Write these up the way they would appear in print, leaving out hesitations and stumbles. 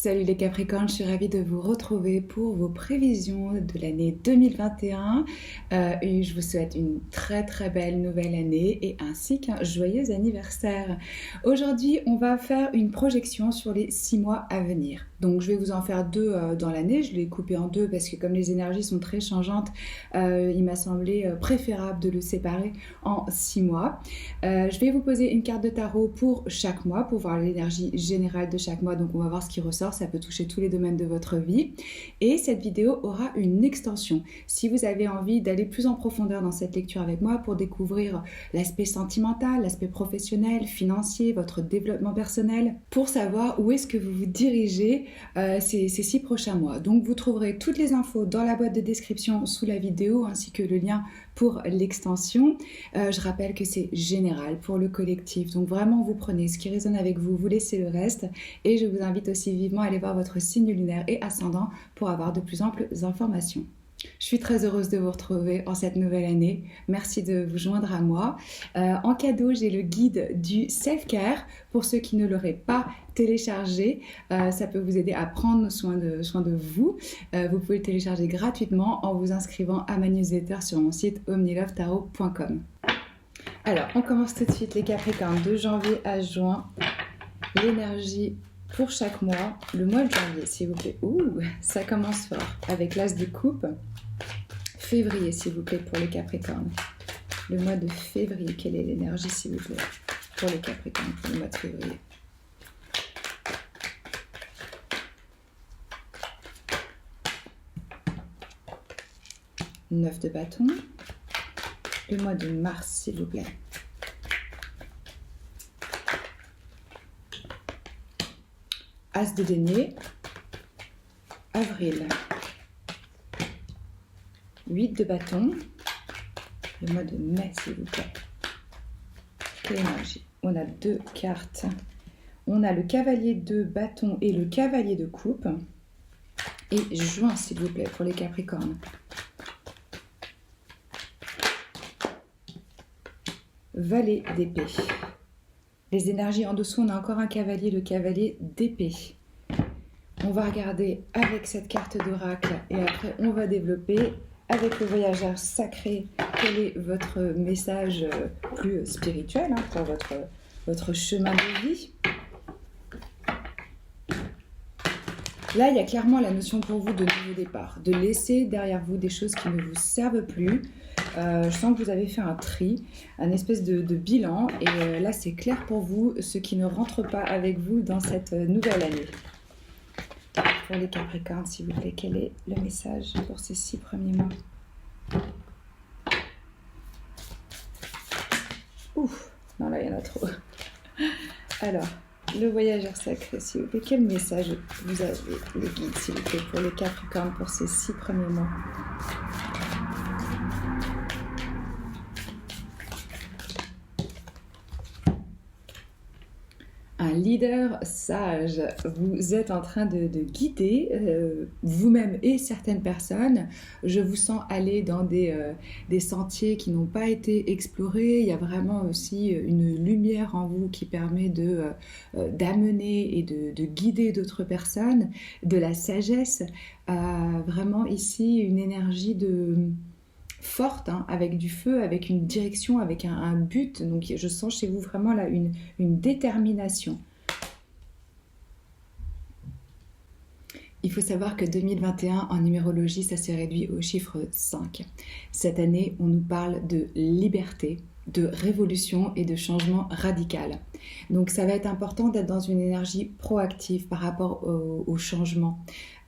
Salut les Capricornes, je suis ravie de vous retrouver pour vos prévisions de l'année 2021 et je vous souhaite une très très belle nouvelle année et ainsi qu'un joyeux anniversaire. Aujourd'hui, on va faire une projection sur les 6 mois à venir. Donc je vais vous en faire deux dans l'année, je l'ai coupé en deux parce que comme les énergies sont très changeantes, il m'a semblé préférable de le séparer en 6 mois. Je vais vous poser une carte de tarot pour chaque mois pour voir l'énergie générale de chaque mois, donc on va voir ce qui ressort, ça peut toucher tous les domaines de votre vie. Et cette vidéo aura une extension. Si vous avez envie d'aller plus en profondeur dans cette lecture avec moi pour découvrir l'aspect sentimental, l'aspect professionnel, financier, votre développement personnel, pour savoir où est-ce que vous vous dirigez ces 6 prochains mois. Donc vous trouverez toutes les infos dans la boîte de description sous la vidéo ainsi que le lien pour l'extension. Je rappelle que c'est général pour le collectif, donc vraiment vous prenez ce qui résonne avec vous, vous laissez le reste et je vous invite aussi vivement à aller voir votre signe lunaire et ascendant pour avoir de plus amples informations. Je suis très heureuse de vous retrouver en cette nouvelle année. Merci de vous joindre à moi. En cadeau, j'ai le guide du self-care. Pour ceux qui ne l'auraient pas téléchargé, ça peut vous aider à prendre soin de vous. Vous pouvez le télécharger gratuitement en vous inscrivant à ma newsletter sur mon site omnilovetarot.com. Alors, on commence tout de suite les Capricornes de janvier à juin. L'énergie pour chaque mois, le mois de janvier, s'il vous plaît. Ouh, ça commence fort avec l'as de coupe. Février, s'il vous plaît, pour les Capricornes. Le mois de février, quelle est l'énergie, s'il vous plaît, pour les Capricornes, pour le mois de février. Neuf de bâton. Le mois de mars, s'il vous plaît. As de denier, avril, 8 de bâton, le mois de mai s'il vous plaît. Quelle énergie? On a deux cartes, on a le cavalier de bâton et le cavalier de coupe, et juin s'il vous plaît pour les Capricornes. Valet d'épée. Les énergies en dessous, on a encore un cavalier, le cavalier d'épée. On va regarder avec cette carte d'oracle et après on va développer avec le voyageur sacré quel est votre message plus spirituel pour votre chemin de vie. Là, il y a clairement la notion pour vous de nouveau départ, de laisser derrière vous des choses qui ne vous servent plus. Je sens que vous avez fait un tri, un espèce de bilan et là c'est clair pour vous ce qui ne rentre pas avec vous dans cette nouvelle année. Pour les Capricornes, s'il vous plaît, quel est le message pour ces 6 premiers mois? Ouf, non là il y en a trop. Alors, le voyageur sacré, s'il vous plaît, quel message vous avez, le guide, s'il vous plaît, pour les Capricornes pour ces 6 premiers mois? Un leader sage, vous êtes en train de guider vous-même et certaines personnes. Je vous sens aller dans des sentiers qui n'ont pas été explorés. Il y a vraiment aussi une lumière en vous qui permet d'amener et de guider d'autres personnes, de la sagesse. Vraiment ici une énergie forte, avec du feu, avec une direction, avec un but. Donc je sens chez vous vraiment là une détermination. Il faut savoir que 2021 en numérologie, ça s'est réduit au chiffre 5. Cette année, on nous parle de liberté, de révolution et de changement radical. Donc ça va être important d'être dans une énergie proactive par rapport au changement.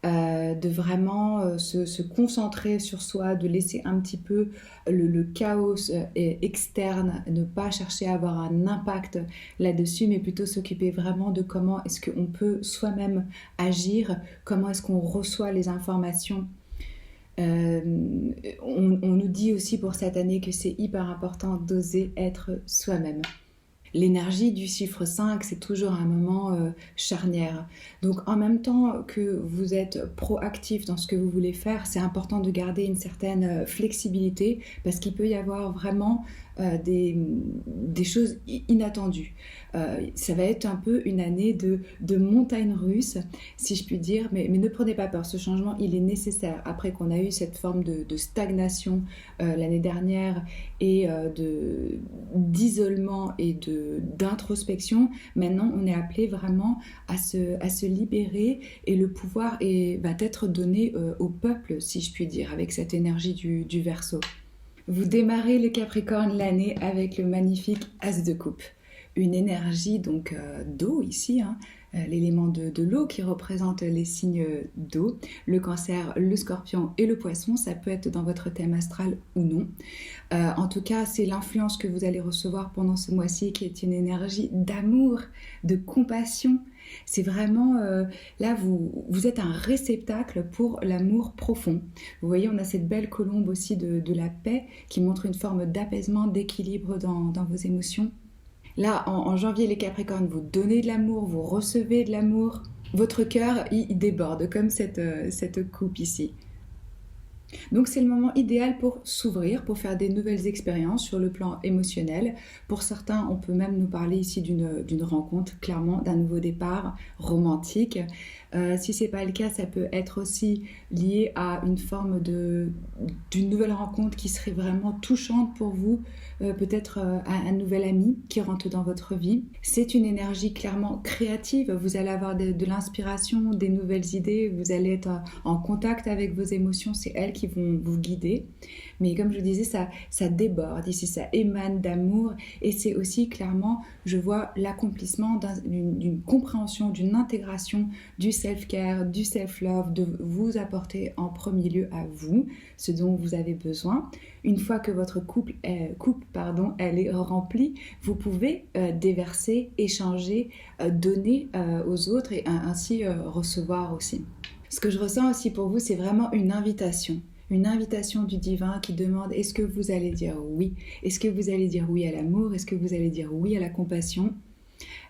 De vraiment se concentrer sur soi, de laisser un petit peu le chaos externe, ne pas chercher à avoir un impact là-dessus, mais plutôt s'occuper vraiment de comment est-ce qu'on peut soi-même agir, comment est-ce qu'on reçoit les informations. On nous dit aussi pour cette année que c'est hyper important d'oser être soi-même. L'énergie du chiffre 5, c'est toujours un moment charnière. Donc en même temps que vous êtes proactif dans ce que vous voulez faire, c'est important de garder une certaine flexibilité parce qu'il peut y avoir vraiment des choses inattendues. Ça va être un peu une année de montagne russe, si je puis dire, mais ne prenez pas peur, ce changement, il est nécessaire. Après qu'on a eu cette forme de stagnation l'année dernière et d'isolement et d'introspection, maintenant on est appelé vraiment à se libérer et le pouvoir va être donné au peuple, si je puis dire, avec cette énergie du Verseau. Vous démarrez le Capricorne l'année avec le magnifique As de coupe. Une énergie donc d'eau ici, hein, l'élément de l'eau qui représente les signes d'eau, le Cancer, le Scorpion et le Poisson, ça peut être dans votre thème astral ou non. En tout cas, c'est l'influence que vous allez recevoir pendant ce mois-ci qui est une énergie d'amour, de compassion. C'est vraiment, là, vous êtes un réceptacle pour l'amour profond. Vous voyez, on a cette belle colombe aussi de la paix qui montre une forme d'apaisement, d'équilibre dans vos émotions. Là, en janvier, les Capricornes, vous donnez de l'amour, vous recevez de l'amour. Votre cœur, il déborde comme cette coupe ici. Donc c'est le moment idéal pour s'ouvrir, pour faire des nouvelles expériences sur le plan émotionnel. Pour certains, on peut même nous parler ici d'une rencontre, clairement, d'un nouveau départ romantique. Si ce n'est pas le cas, ça peut être aussi lié à une forme d'une nouvelle rencontre qui serait vraiment touchante pour vous, peut-être un nouvel ami qui rentre dans votre vie. C'est une énergie clairement créative, vous allez avoir de l'inspiration, des nouvelles idées, vous allez être en contact avec vos émotions, c'est elles qui vont vous guider. Mais comme je vous disais, ça déborde ici, ça émane d'amour et c'est aussi clairement, je vois l'accomplissement d'une compréhension, d'une intégration du self-care, du self-love, de vous apporter en premier lieu à vous ce dont vous avez besoin. Une fois que votre coupe elle est remplie, vous pouvez déverser, échanger, donner aux autres et ainsi recevoir aussi. Ce que je ressens aussi pour vous, c'est vraiment une invitation du divin qui demande est-ce que vous allez dire oui? Est-ce que vous allez dire oui à l'amour? Est-ce que vous allez dire oui à la compassion?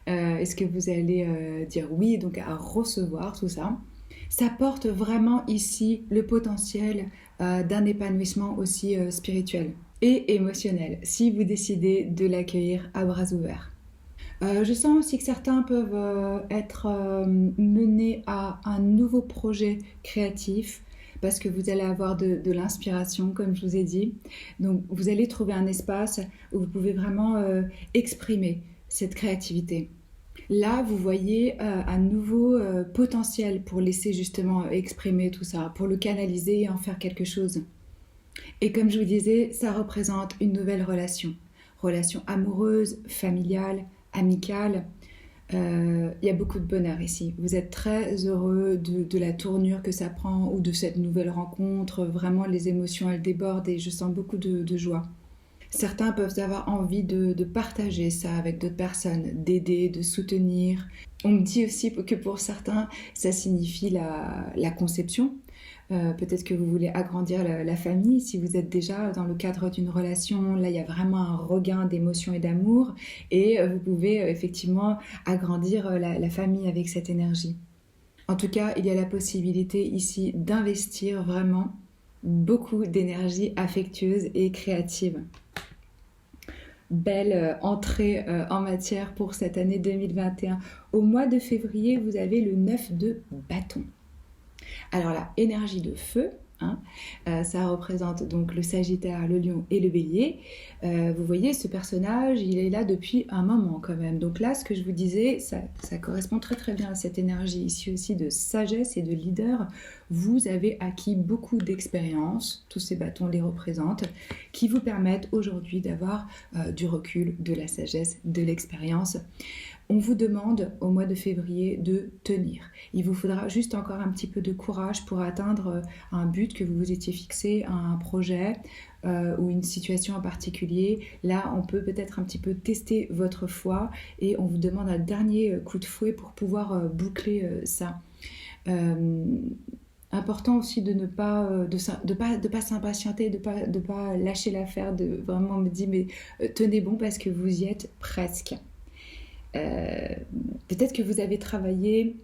Est-ce que vous allez dire oui donc à recevoir tout ça? Ça porte vraiment ici le potentiel d'un épanouissement aussi spirituel et émotionnel si vous décidez de l'accueillir à bras ouverts. Je sens aussi que certains peuvent être menés à un nouveau projet créatif parce que vous allez avoir de l'inspiration, comme je vous ai dit. Donc, vous allez trouver un espace où vous pouvez vraiment exprimer cette créativité. Là, vous voyez un nouveau potentiel pour laisser justement exprimer tout ça, pour le canaliser et en faire quelque chose. Et comme je vous disais, ça représente une nouvelle relation amoureuse, familiale, amicale. Il y a beaucoup de bonheur ici. Vous êtes très heureux de la tournure que ça prend ou de cette nouvelle rencontre. Vraiment, les émotions, elles débordent et je sens beaucoup de joie. Certains peuvent avoir envie de partager ça avec d'autres personnes, d'aider, de soutenir. On me dit aussi que pour certains, ça signifie la conception. Peut-être que vous voulez agrandir la famille. Si vous êtes déjà dans le cadre d'une relation, là, il y a vraiment un regain d'émotion et d'amour. Et vous pouvez effectivement agrandir la famille avec cette énergie. En tout cas, il y a la possibilité ici d'investir vraiment beaucoup d'énergie affectueuse et créative. Belle entrée en matière pour cette année 2021. Au mois de février, vous avez le 9 de bâton. Alors là, énergie de feu, hein, ça représente donc le Sagittaire, le Lion et le Bélier. Vous voyez, ce personnage, il est là depuis un moment quand même. Donc là, ce que je vous disais, ça correspond très très bien à cette énergie ici aussi de sagesse et de leader. Vous avez acquis beaucoup d'expérience, tous ces bâtons les représentent, qui vous permettent aujourd'hui d'avoir du recul, de la sagesse, de l'expérience. On vous demande au mois de février de tenir. Il vous faudra juste encore un petit peu de courage pour atteindre un but que vous vous étiez fixé, un projet ou une situation en particulier. Là, on peut peut-être un petit peu tester votre foi et on vous demande un dernier coup de fouet pour pouvoir boucler ça. Important aussi de ne pas s'impatienter, de pas lâcher l'affaire, de vraiment me dire mais tenez bon parce que vous y êtes presque. Peut-être que vous avez travaillé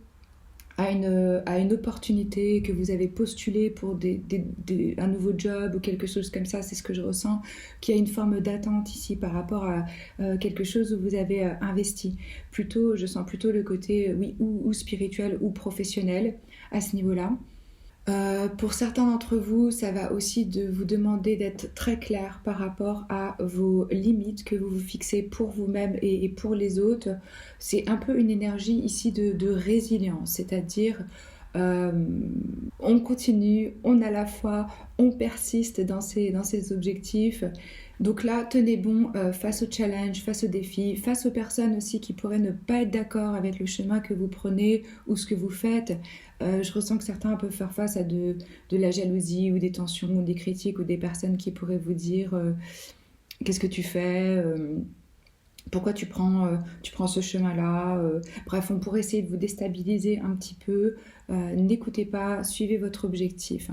à une opportunité, que vous avez postulé pour un nouveau job ou quelque chose comme ça, c'est ce que je ressens, qu'il y a une forme d'attente ici par rapport à quelque chose où vous avez investi. Plutôt, je sens plutôt le côté, oui, ou spirituel ou professionnel à ce niveau-là. Pour certains d'entre vous, ça va aussi de vous demander d'être très clair par rapport à vos limites que vous vous fixez pour vous-même et pour les autres. C'est un peu une énergie ici de résilience, c'est-à-dire euh, on continue, on a la foi, on persiste dans ses objectifs. Donc là, tenez bon face aux challenges, face aux défis, face aux personnes aussi qui pourraient ne pas être d'accord avec le chemin que vous prenez ou ce que vous faites. Je ressens que certains peuvent faire face à de la jalousie ou des tensions ou des critiques ou des personnes qui pourraient vous dire qu'est-ce que tu fais, pourquoi tu prends ce chemin-là. Bref, on pourrait essayer de vous déstabiliser un petit peu. N'écoutez pas, suivez votre objectif.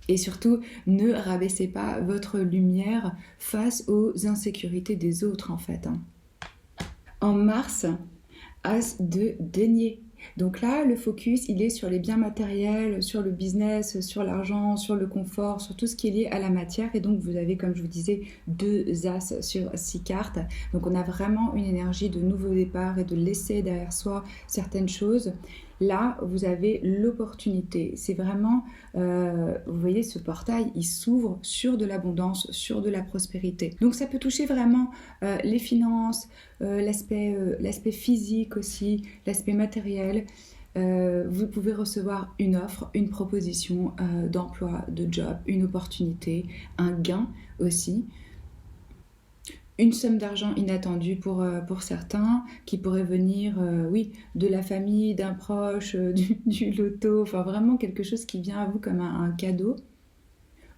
Et surtout, ne rabaissez pas votre lumière face aux insécurités des autres, en fait. En mars, As de denier. Donc là, le focus, il est sur les biens matériels, sur le business, sur l'argent, sur le confort, sur tout ce qui est lié à la matière. Et donc, vous avez, comme je vous disais, 2 As sur 6 cartes. Donc, on a vraiment une énergie de nouveau départ et de laisser derrière soi certaines choses. Là, vous avez l'opportunité. C'est vraiment, vous voyez, ce portail, il s'ouvre sur de l'abondance, sur de la prospérité. Donc, ça peut toucher vraiment les finances, l'aspect physique aussi, l'aspect matériel. Vous pouvez recevoir une offre, une proposition d'emploi, de job, une opportunité, un gain aussi. Une somme d'argent inattendue pour certains, qui pourrait venir, oui, de la famille, d'un proche, du loto, enfin vraiment quelque chose qui vient à vous comme un cadeau,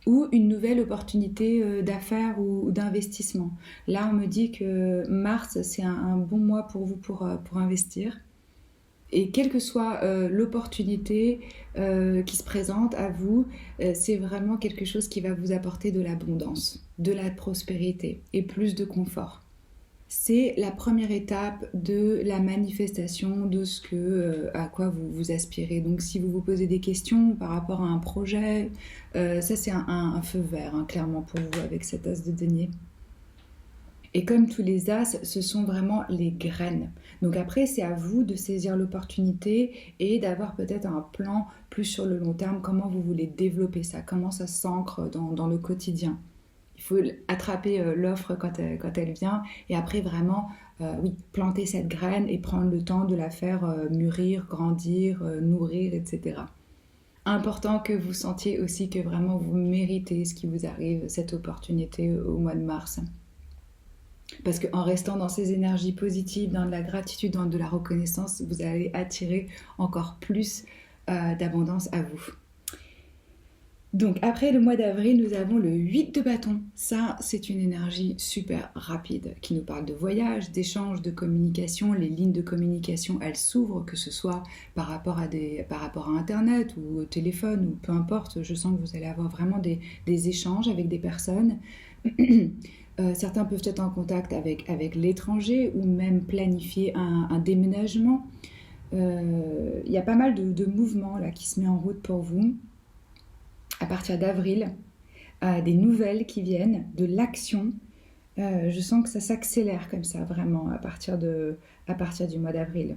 ou une nouvelle opportunité d'affaires ou d'investissement. Là, on me dit que mars, c'est un bon mois pour vous pour investir. Et quelle que soit l'opportunité qui se présente à vous, c'est vraiment quelque chose qui va vous apporter de l'abondance, de la prospérité et plus de confort. C'est la première étape de la manifestation de ce à quoi vous aspirez. Donc si vous vous posez des questions par rapport à un projet, ça c'est un feu vert, hein, clairement pour vous avec cet as de denier. Et comme tous les as, ce sont vraiment les graines. Donc après, c'est à vous de saisir l'opportunité et d'avoir peut-être un plan plus sur le long terme, comment vous voulez développer ça, comment ça s'ancre dans le quotidien. Il faut attraper l'offre quand elle vient et après vraiment, oui, planter cette graine et prendre le temps de la faire mûrir, grandir, nourrir, etc. Important que vous sentiez aussi que vraiment vous méritez ce qui vous arrive, cette opportunité au mois de mars. Parce qu'en restant dans ces énergies positives, dans de la gratitude, dans de la reconnaissance, vous allez attirer encore plus d'abondance à vous. Donc après le mois d'avril, nous avons le 8 de bâton. Ça, c'est une énergie super rapide qui nous parle de voyage, d'échange, de communication. Les lignes de communication, elles s'ouvrent, que ce soit par rapport à Internet ou au téléphone ou peu importe. Je sens que vous allez avoir vraiment des échanges avec des personnes. Certains peuvent être en contact avec l'étranger ou même planifier un déménagement. Il y a pas mal de mouvements là, qui se mettent en route pour vous. À partir d'avril, des nouvelles qui viennent, de l'action. Je sens que ça s'accélère comme ça, vraiment, à partir du mois d'avril.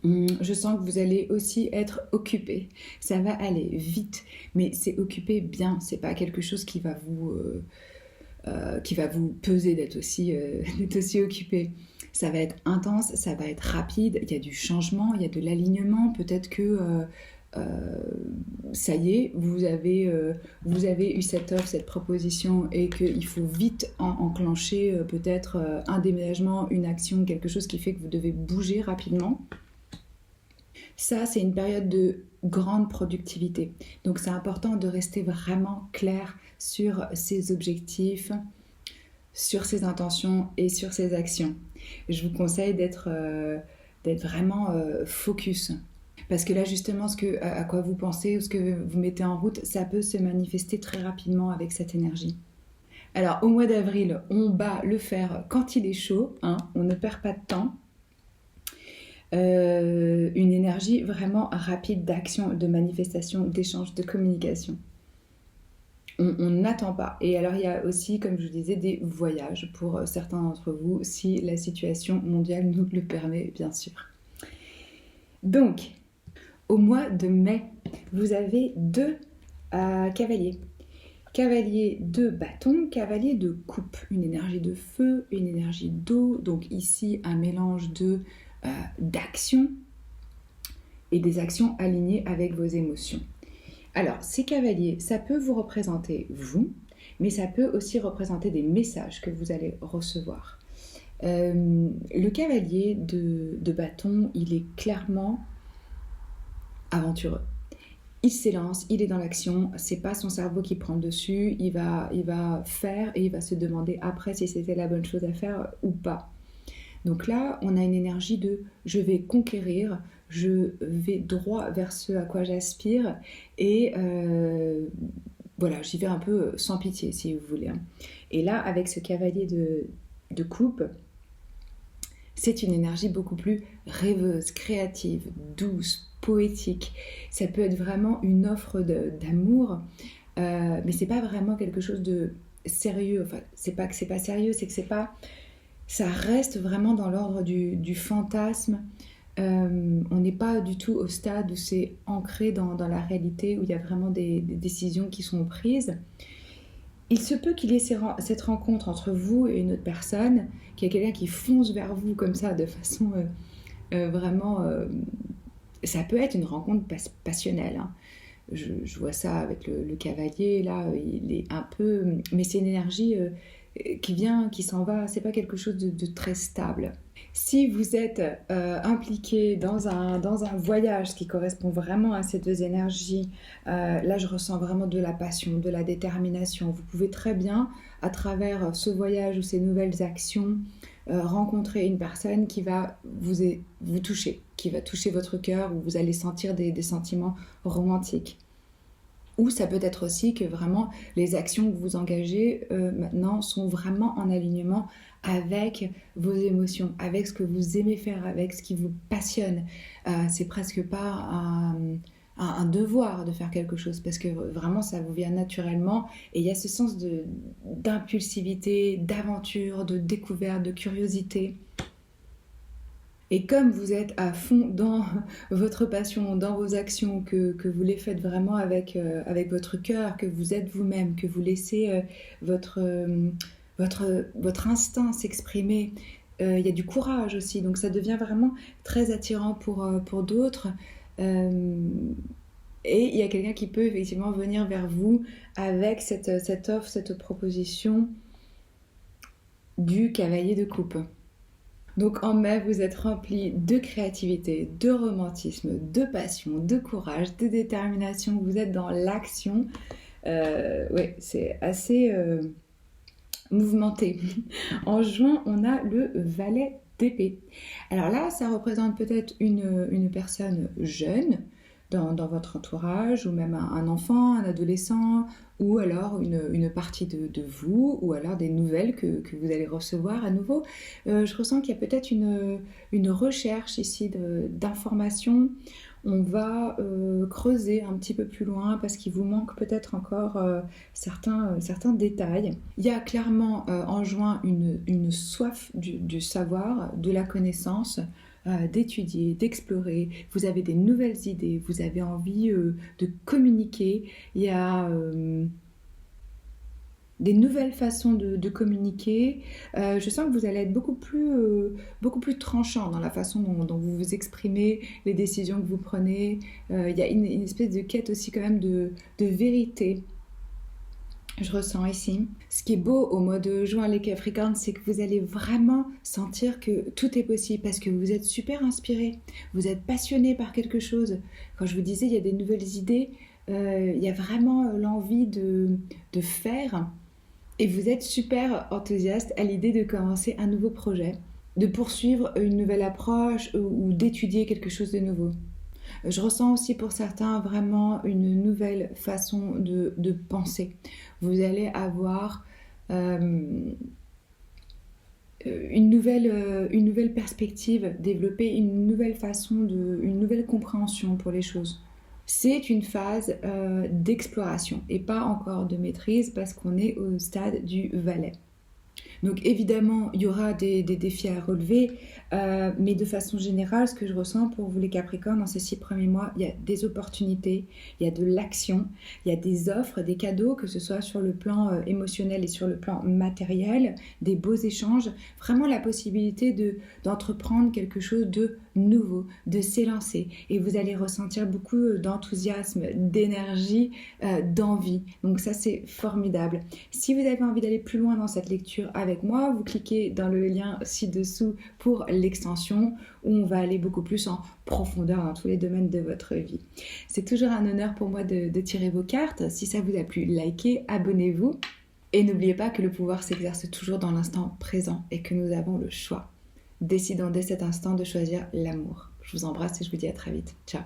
Je sens que vous allez aussi être occupé. Ça va aller vite, mais c'est occupé bien. C'est pas quelque chose qui va vous peser d'être aussi occupé. Ça va être intense, ça va être rapide. Il y a du changement, il y a de l'alignement. Peut-être que ça y est, vous avez eu cette offre, cette proposition et qu'il faut vite enclencher peut-être un déménagement, une action, quelque chose qui fait que vous devez bouger rapidement. Ça, c'est une période de grande productivité. Donc, c'est important de rester vraiment clair sur ses objectifs, sur ses intentions et sur ses actions. Je vous conseille d'être vraiment focus. Parce que là, justement, à quoi vous pensez ou ce que vous mettez en route, ça peut se manifester très rapidement avec cette énergie. Alors, au mois d'avril, on bat le fer quand il est chaud, hein, on ne perd pas de temps. une énergie vraiment rapide d'action, de manifestation, d'échange, de communication. On n'attend pas. Et alors il y a aussi, comme je vous disais, des voyages pour certains d'entre vous, si la situation mondiale nous le permet, bien sûr. Donc, au mois de mai, vous avez deux cavaliers. Cavalier de bâton, cavalier de coupe, une énergie de feu, une énergie d'eau, donc ici un mélange d'actions et des actions alignées avec vos émotions. Alors, ces cavaliers, ça peut vous représenter vous, mais ça peut aussi représenter des messages que vous allez recevoir. Le cavalier de bâton, il est clairement aventureux. Il s'élance, il est dans l'action, c'est pas son cerveau qui prend le dessus, il va faire et il va se demander après si c'était la bonne chose à faire ou pas. Donc là, on a une énergie de je vais conquérir, je vais droit vers ce à quoi j'aspire et voilà, j'y vais un peu sans pitié si vous voulez. Et là, avec ce cavalier de coupe, c'est une énergie beaucoup plus rêveuse, créative, douce, poétique. Ça peut être vraiment une offre d'amour, mais c'est pas vraiment quelque chose de sérieux. Enfin, c'est pas que c'est pas sérieux, c'est que c'est pas. Ça reste vraiment dans l'ordre du fantasme. On n'est pas du tout au stade où c'est ancré dans la réalité, où il y a vraiment des décisions qui sont prises. Il se peut qu'il y ait cette rencontre entre vous et une autre personne, qu'il y a quelqu'un qui fonce vers vous comme ça de façon vraiment... ça peut être une rencontre passionnelle. Hein. Je vois ça avec le cavalier, là, il est un peu... Mais c'est une énergie qui vient, qui s'en va, c'est pas quelque chose de très stable. Si vous êtes impliqué dans un voyage qui correspond vraiment à ces deux énergies, là je ressens vraiment de la passion, de la détermination. Vous pouvez très bien, à travers ce voyage ou ces nouvelles actions, rencontrer une personne qui va vous toucher, qui va toucher votre cœur, où vous allez sentir des sentiments romantiques. Ou ça peut être aussi que vraiment les actions que vous engagez maintenant sont vraiment en alignement avec vos émotions, avec ce que vous aimez faire, avec ce qui vous passionne. C'est presque pas un devoir de faire quelque chose parce que vraiment ça vous vient naturellement et il y a ce sens d'impulsivité, d'aventure, de découverte, de curiosité. Et comme vous êtes à fond dans votre passion, dans vos actions, que vous les faites vraiment avec votre cœur, que vous êtes vous-même, que vous laissez votre instinct s'exprimer, il y a du courage aussi. Donc ça devient vraiment très attirant pour d'autres. Et il y a quelqu'un qui peut effectivement venir vers vous avec cette offre, cette proposition du cavalier de coupe. Donc en mai, vous êtes rempli de créativité, de romantisme, de passion, de courage, de détermination. Vous êtes dans l'action. Oui, c'est assez mouvementé. En juin, on a le valet d'épée. Alors là, ça représente peut-être une personne jeune dans votre entourage, ou même un enfant, un adolescent, ou alors une partie de vous, ou alors des nouvelles que vous allez recevoir à nouveau. Je ressens qu'il y a peut-être une recherche ici d'informations. On va creuser un petit peu plus loin parce qu'il vous manque peut-être encore certains détails. Il y a clairement en juin une soif du savoir, de la connaissance, d'étudier, d'explorer. Vous avez des nouvelles idées, vous avez envie de communiquer. Il y a des nouvelles façons de communiquer. Je sens que vous allez être beaucoup plus tranchant dans la façon dont vous vous exprimez, les décisions que vous prenez. Il y a une espèce de quête aussi quand même de vérité. Je ressens ici. Ce qui est beau au mois de juin, les Capricornes, c'est que vous allez vraiment sentir que tout est possible parce que vous êtes super inspiré, vous êtes passionné par quelque chose. Quand je vous disais, il y a des nouvelles idées, il y a vraiment l'envie de faire et vous êtes super enthousiaste à l'idée de commencer un nouveau projet, de poursuivre une nouvelle approche ou d'étudier quelque chose de nouveau. Je ressens aussi pour certains vraiment une nouvelle façon de penser. Vous allez avoir une nouvelle perspective, développer une nouvelle une nouvelle compréhension pour les choses. C'est une phase d'exploration et pas encore de maîtrise parce qu'on est au stade du valet. Donc évidemment, il y aura des défis à relever, mais de façon générale, ce que je ressens pour vous les Capricornes dans ces 6 premiers mois, il y a des opportunités, il y a de l'action, il y a des offres, des cadeaux, que ce soit sur le plan émotionnel et sur le plan matériel, des beaux échanges, vraiment la possibilité d'entreprendre quelque chose de nouveau, de s'élancer. Et vous allez ressentir beaucoup d'enthousiasme, d'énergie, d'envie. Donc ça, c'est formidable. Si vous avez envie d'aller plus loin dans cette lecture avec moi, vous cliquez dans le lien ci-dessous pour l'extension où on va aller beaucoup plus en profondeur dans tous les domaines de votre vie. C'est toujours un honneur pour moi de tirer vos cartes. Si ça vous a plu, likez, abonnez-vous. Et n'oubliez pas que le pouvoir s'exerce toujours dans l'instant présent et que nous avons le choix. Décidons dès cet instant de choisir l'amour. Je vous embrasse et je vous dis à très vite. Ciao.